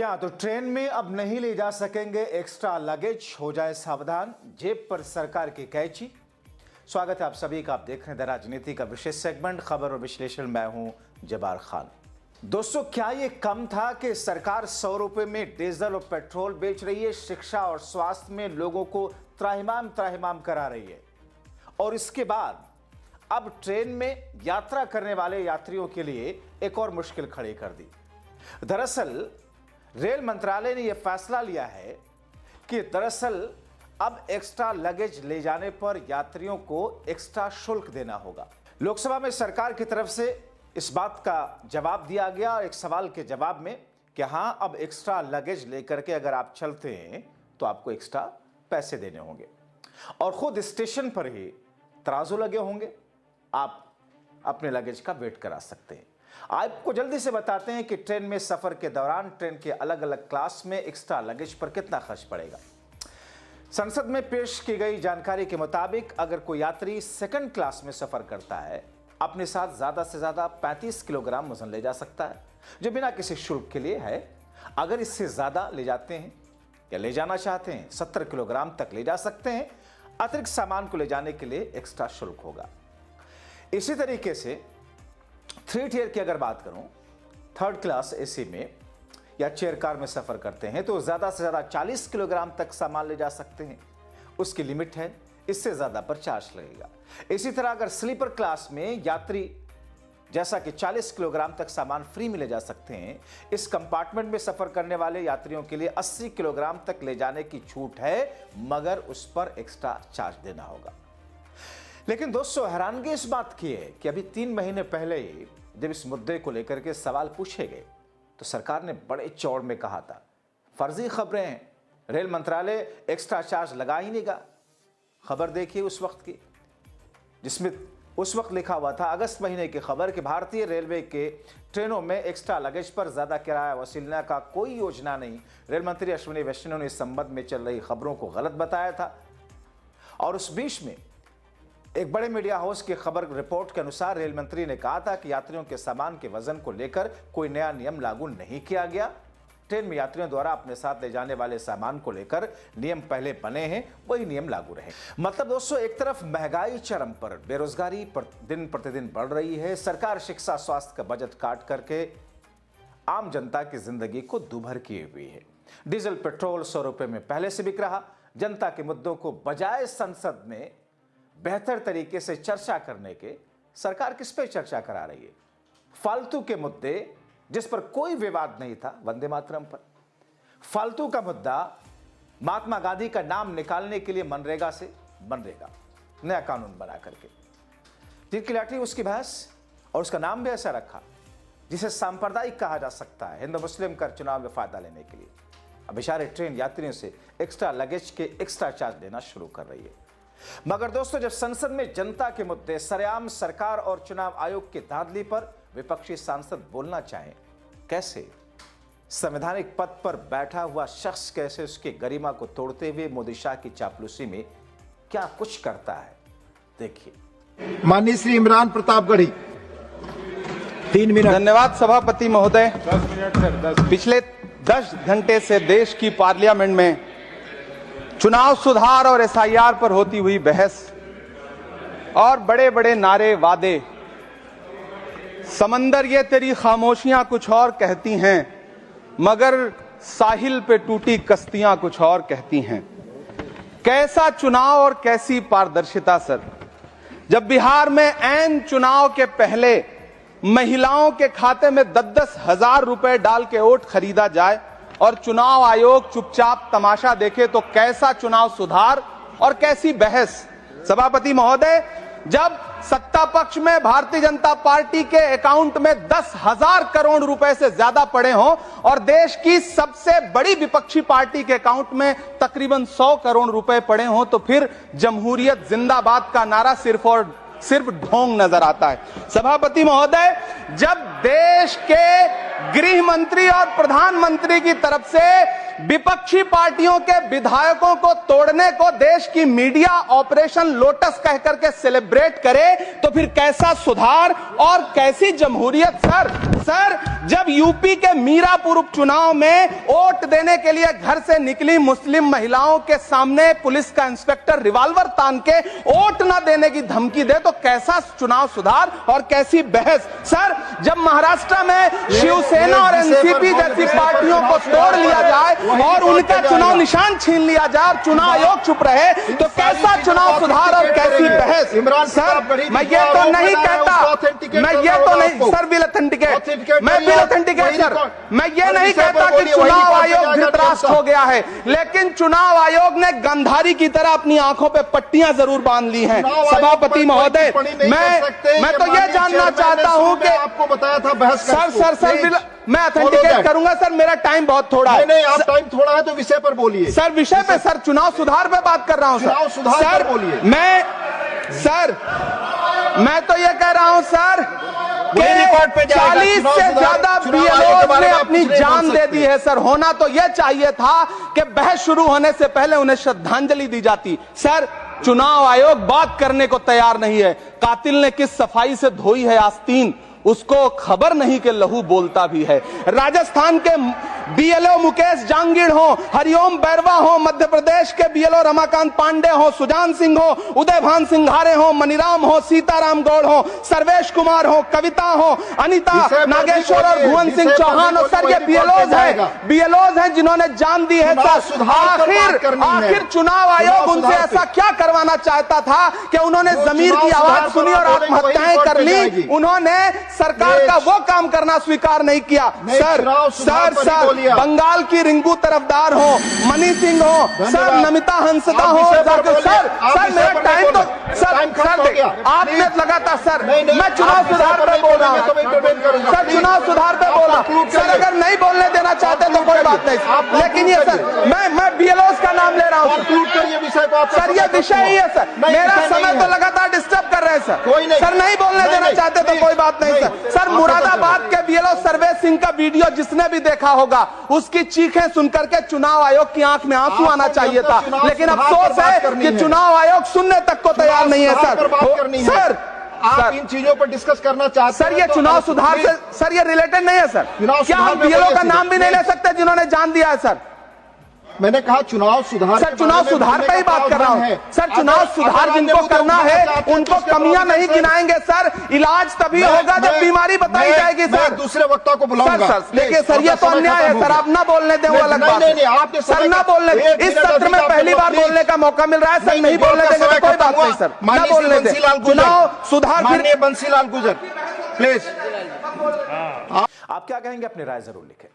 जी हाँ, तो ट्रेन में अब नहीं ले जा सकेंगे एक्स्ट्रा लगेज, हो जाए सावधान, जेब पर सरकार की कैची। स्वागत है आप सभी का। आप देख रहे हैं द राजनीति का विशेष सेगमेंट खबर और विश्लेषण। मैं हूं जबार खान। दोस्तों, क्या ये कम था कि सरकार 100 रुपए में डीजल और पेट्रोल बेच रही है, शिक्षा और स्वास्थ्य में लोगों को त्राहिमाम त्राहिमाम करा रही है, और इसके बाद अब ट्रेन में यात्रा करने वाले यात्रियों के लिए एक और मुश्किल खड़ी कर दी। दरअसल रेल मंत्रालय ने यह फैसला लिया है कि दरअसल अब एक्स्ट्रा लगेज ले जाने पर यात्रियों को एक्स्ट्रा शुल्क देना होगा। लोकसभा में सरकार की तरफ से इस बात का जवाब दिया गया, और एक सवाल के जवाब में कि हां, अब एक्स्ट्रा लगेज लेकर के अगर आप चलते हैं तो आपको एक्स्ट्रा पैसे देने होंगे, और खुद स्टेशन पर ही तराजू लगे होंगे, आप अपने लगेज का वेट करा सकते हैं। आपको जल्दी से बताते हैं कि ट्रेन में सफर के दौरान ट्रेन के अलग अलग क्लास में एक्स्ट्रा लगेज पर कितना खर्च पड़ेगा। संसद में पेश की गई जानकारी के मुताबिक अगर कोई यात्री सेकंड क्लास में सफर करता है, अपने साथ ज्यादा से ज्यादा 35 किलोग्राम वजन ले जा सकता है, जो बिना किसी शुल्क के लिए है। अगर इससे ज्यादा ले जाते हैं या ले जाना चाहते हैं, 70 किलोग्राम तक ले जा सकते हैं। अतिरिक्त सामान को ले जाने के लिए एक्स्ट्रा शुल्क होगा। इसी तरीके से 3 टियर की अगर बात करूं, थर्ड क्लास एसी में या चेयर कार में सफर करते हैं तो ज्यादा से ज्यादा 40 किलोग्राम तक सामान ले जा सकते हैं। उसकी लिमिट है, इससे ज्यादा पर चार्ज लगेगा। इसी तरह अगर स्लीपर क्लास में यात्री जैसा कि 40 किलोग्राम तक सामान फ्री में ले जा सकते हैं, इस कंपार्टमेंट में सफर करने वाले यात्रियों के लिए 80 किलोग्राम तक ले जाने की छूट है, मगर उस पर एक्स्ट्रा चार्ज देना होगा। लेकिन दोस्तों, हैरानगी इस बात की है कि अभी 3 महीने पहले ही जब इस मुद्दे को लेकर के सवाल पूछे गए तो सरकार ने बड़े चौड़ में कहा था, फर्जी खबरें हैं, रेल मंत्रालय एक्स्ट्रा चार्ज लगा ही नहीं गा। खबर देखिए उस वक्त की, जिसमें उस वक्त लिखा हुआ था, अगस्त महीने की खबर कि भारतीय रेलवे के ट्रेनों में एक्स्ट्रा लगेज पर ज्यादा किराया वसूलने का कोई योजना नहीं। रेल मंत्री अश्विनी वैष्णव ने इस संबंध में चल रही खबरों को गलत बताया था, और उस बीच में एक बड़े मीडिया हाउस की खबर रिपोर्ट के अनुसार रेल मंत्री ने कहा था कि यात्रियों के सामान के वजन को लेकर कोई नया नियम लागू नहीं किया गया। ट्रेन में यात्रियों द्वारा अपने साथ ले जाने वाले सामान को लेकर नियम पहले बने हैं, वही नियम लागू रहे। मतलब दोस्तों, एक तरफ महंगाई चरम पर, बेरोजगारी दिन प्रतिदिन बढ़ रही है, सरकार शिक्षा स्वास्थ्य का बजट काट करके आम जनता की जिंदगी को दूभर किए हुई है। डीजल पेट्रोल 100 रुपए में पहले से बिक रहा। जनता के मुद्दों को बजाय संसद में बेहतर तरीके से चर्चा करने के, सरकार किस पे चर्चा करा रही है? फालतू के मुद्दे जिस पर कोई विवाद नहीं था, वंदे मातरम पर। फालतू का मुद्दा महात्मा गांधी का नाम निकालने के लिए मनरेगा से बनरेगा नया कानून बना करके तीर की लाठी उसकी भैंस, और उसका नाम भी ऐसा रखा जिसे सांप्रदायिक कहा जा सकता है, हिंदू मुस्लिम कर चुनाव में फायदा लेने के लिए। अब इशारे ट्रेन यात्रियों से एक्स्ट्रा लगेज के एक्स्ट्रा चार्ज लेना शुरू कर रही है। मगर दोस्तों, जब संसद में जनता के मुद्दे सरेआम सरकार और चुनाव आयोग की धांधली पर विपक्षी सांसद बोलना चाहें, कैसे संवैधानिक पद पर बैठा हुआ शख्स कैसे उसकी गरिमा को तोड़ते हुए मोदी शाह की चापलूसी में क्या कुछ करता है, देखिए। माननीय श्री इमरान प्रतापगढ़ी, 3 मिनट। धन्यवाद सभापति महोदय। 10 मिनट सर। पिछले 10 घंटे से देश की पार्लियामेंट में चुनाव सुधार और एसआईआर पर होती हुई बहस और बड़े बड़े नारे, वादे, समंदर ये तेरी खामोशियां कुछ और कहती हैं, मगर साहिल पे टूटी कश्तियां कुछ और कहती हैं। कैसा चुनाव और कैसी पारदर्शिता सर, जब बिहार में ऐन चुनाव के पहले महिलाओं के खाते में 10-10 हजार रुपए डाल के वोट खरीदा जाए और चुनाव आयोग चुपचाप तमाशा देखे, तो कैसा चुनाव सुधार और कैसी बहस। सभापति महोदय, जब सत्ता पक्ष में भारतीय जनता पार्टी के अकाउंट में 10,000 करोड़ रुपए से ज्यादा पड़े हों और देश की सबसे बड़ी विपक्षी पार्टी के अकाउंट में तकरीबन 100 करोड़ रुपए पड़े हों, तो फिर जमहूरियत जिंदाबाद का नारा सिर्फ और सिर्फ ढोंग नजर आता है। सभापति महोदय, जब देश के गृह मंत्री और प्रधानमंत्री की तरफ से विपक्षी पार्टियों के विधायकों को तोड़ने को देश की मीडिया ऑपरेशन लोटस कह करके सेलिब्रेट करे, तो फिर कैसा सुधार और कैसी जमहूरियत सर। सर, जब यूपी के मीरापुर उपचुनाव में वोट देने के लिए घर से निकली मुस्लिम महिलाओं के सामने पुलिस का इंस्पेक्टर रिवॉल्वर तान के वोट न देने की धमकी दे तो कैसा चुनाव सुधार और कैसी बहस। सर, जब महाराष्ट्र में शिवसेना और एनसीपी जैसी पार्टियों को तोड़ लिया जाए और उनका चुनाव निशान छीन लिया जाए और चुनाव आयोग चुप रहे तो कैसा चुनाव सुधार और कैसी बहस। सर, मैं ये तो नहीं कहता, मैं ये तो नहीं सर, विल ऑथेंटिकेट, मैं विल ऑथेंटिकेट सर, मैं ये नहीं कहता कि चुनाव आयोग धृतराष्ट्र हो गया है, लेकिन चुनाव आयोग ने गंधारी की तरह अपनी आंखों पे पट्टियां जरूर बांध ली हैं। सभापति महोदय, मैं तो ये जानना चाहता हूं कि आपको बताया था बहस सर मैं ऑथेंटिकेट करूंगा सर, मेरा टाइम बहुत थोड़ा है। नहीं, आप टाइम थोड़ा है तो विषय पर बोलिए सर, विषय पे सर, चुनाव सुधार पे बात कर रहा हूं चुनाव सुधार सर, बोलिए। मैं तो ये कह रहा हूं सर, 40 से ज्यादा बीएलओ ने अपनी जान दे दी है सर। होना तो यह चाहिए था कि बहस शुरू होने से पहले उन्हें श्रद्धांजलि दी जाती। सर, चुनाव आयोग बात करने को तैयार नहीं है। कातिल ने किस सफाई से धोई है आस्तीन, उसको खबर नहीं कि लहू बोलता भी है। राजस्थान के बीएलओ मुकेश जांगीड़ हो, हरिओम बैरवा हो, मध्य प्रदेश के बीएलओ रमाकांत पांडे हो, सुजान सिंह हो, उदयभान सिंघारे हो, मनीराम हो, सीताराम गौड़ हो, सर्वेश कुमार हो, कविता हो, अनिता नागेश्वर और भुवन सिंह चौहान हो। सर, ये बीएलओज हैं जिन्होंने जान दी है सर। आखिर चुनाव आयोग उनसे ऐसा क्या करवाना चाहता था कि उन्होंने जमीर की आवाज सुनी और आत्महत्याएं कर ली। उन्होंने सरकार का वो काम करना स्वीकार नहीं किया। सर, बंगाल की रिंकू तरफदार हो, मनी सिंह हो, सर, नमिता हंसदा हो, सर मेरा टाइम तो सर आपने लगातार सर, मैं चुनाव सुधार पे बोल रहा हूँ सर, चुनाव सुधार पे बोल रहा हूँ सर। अगर नहीं बोलने देना चाहते तो कोई बात नहीं, लेकिन ये सर मैं बीएलओ का नाम ले रहा हूँ सर, ये विषय ही है सर। मेरा समय तो लगातार डिस्टर्ब कर रहे हैं सर। सर, नहीं बोलने देना चाहते तो कोई बात नहीं सर। मुरादाबाद के बीएलओ सर्वेश सिंह का वीडियो जिसने भी देखा होगा, उसकी चीखें सुनकर के चुनाव आयोग की आंख में आंसू आना चाहिए था, लेकिन अफसोस है कि चुनाव आयोग सुनने तक को तैयार नहीं है सर। आप इन चीजों पर डिस्कस करना चाहते सर, ये चुनाव सुधार से सर ये रिलेटेड नहीं है सर। क्या हम बीएलओ का नाम भी नहीं ले सकते जिन्होंने जान दिया है सर? मैंने कहा चुनाव सुधार, सर चुनाव सुधार पे ही बात कर रहा हूँ सर। चुनाव सुधार जिनको करना है उनको कमियां नहीं गिनाएंगे सर। इलाज तभी होगा जब बीमारी बताई जाएगी सर। दूसरे वक्ता को बुलाऊंगा सर। देखिए सर, ये तो अन्याय है सर, आप ना बोलने दें वो अलग बात है सर, ना बोलने। इस सत्र में पहली बार बोलने का मौका मिल रहा है सर, नहीं बोलने देंगे तो कोई बात नहीं सर, ना बोलने दें। चुनाव सुधार, माननीय बंसीलाल गुर्जर प्लीज। आप क्या कहेंगे, अपनी राय जरूर लिखें।